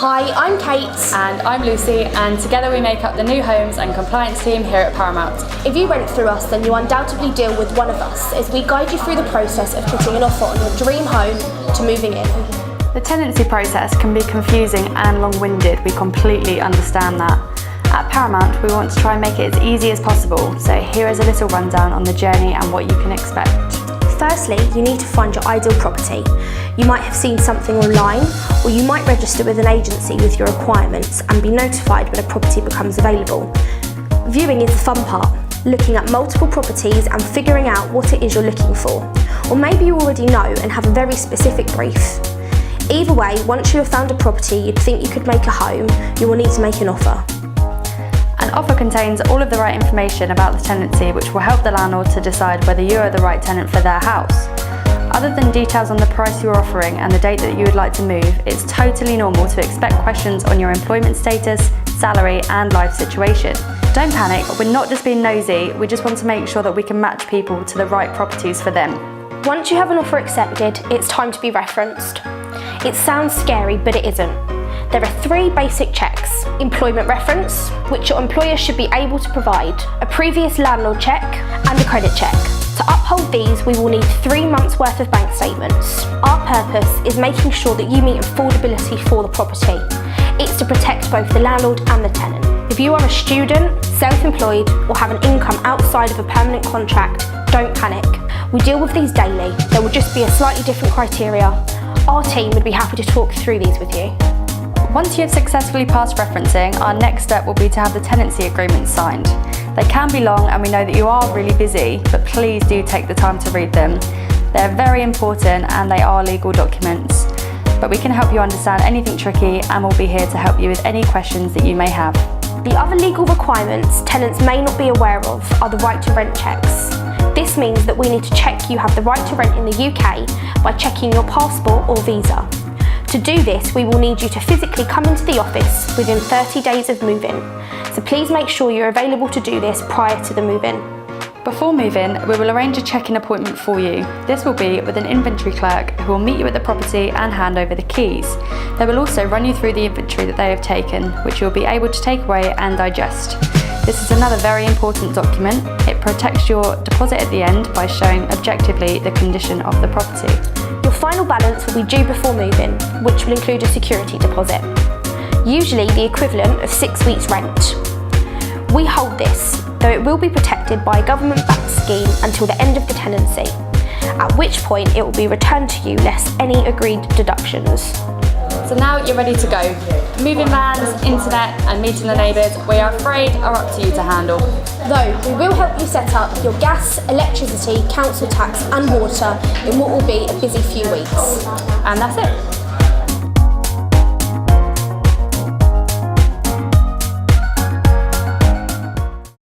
Hi, I'm Kate. And I'm Lucy, and together we make up the new homes and compliance team here at Paramount. If you rent through us, then you undoubtedly deal with one of us as we guide you through the process of putting an offer on your dream home to moving in. The tenancy process can be confusing and long-winded, we completely understand that. At Paramount, we want to try and make it as easy as possible, so here is a little rundown on the journey and what you can expect. Firstly, you need to find your ideal property. You might have seen something online, or you might register with an agency with your requirements and be notified when a property becomes available. Viewing is the fun part, looking at multiple properties and figuring out what it is you're looking for. Or maybe you already know and have a very specific brief. Either way, once you have found a property you'd think you could make a home, you will need to make an offer. An offer contains all of the right information about the tenancy, which will help the landlord to decide whether you are the right tenant for their house. Other than details on the price you are offering and the date that you would like to move, it's totally normal to expect questions on your employment status, salary and life situation. Don't panic, we're not just being nosy, we just want to make sure that we can match people to the right properties for them. Once you have an offer accepted, it's time to be referenced. It sounds scary, but it isn't. There are 3 basic checks: employment reference, which your employer should be able to provide, a previous landlord check, and a credit check. To uphold these, we will need 3 months' worth of bank statements. Our purpose is making sure that you meet affordability for the property. It's to protect both the landlord and the tenant. If you are a student, self-employed, or have an income outside of a permanent contract, don't panic. We deal with these daily. There will just be a slightly different criteria. Our team would be happy to talk through these with you. Once you have successfully passed referencing, our next step will be to have the tenancy agreements signed. They can be long and we know that you are really busy, but please do take the time to read them. They're very important and they are legal documents. But we can help you understand anything tricky and we'll be here to help you with any questions that you may have. The other legal requirements tenants may not be aware of are the right to rent checks. This means that we need to check you have the right to rent in the UK by checking your passport or visa. To do this, we will need you to physically come into the office within 30 days of move-in. So please make sure you're available to do this prior to the move-in. Before move-in, we will arrange a check-in appointment for you. This will be with an inventory clerk who will meet you at the property and hand over the keys. They will also run you through the inventory that they have taken, which you'll be able to take away and digest. This is another very important document. It protects your deposit at the end by showing objectively the condition of the property. Your final balance will be due before move-in, which will include a security deposit, usually the equivalent of 6 weeks' rent. We hold this, though it will be protected by a government-backed scheme until the end of the tenancy, at which point it will be returned to you less any agreed deductions. So now you're ready to go. Moving vans, internet and meeting the neighbours, we are afraid are up to you to handle. Though we will help you set up your gas, electricity, council tax and water in what will be a busy few weeks. And that's it.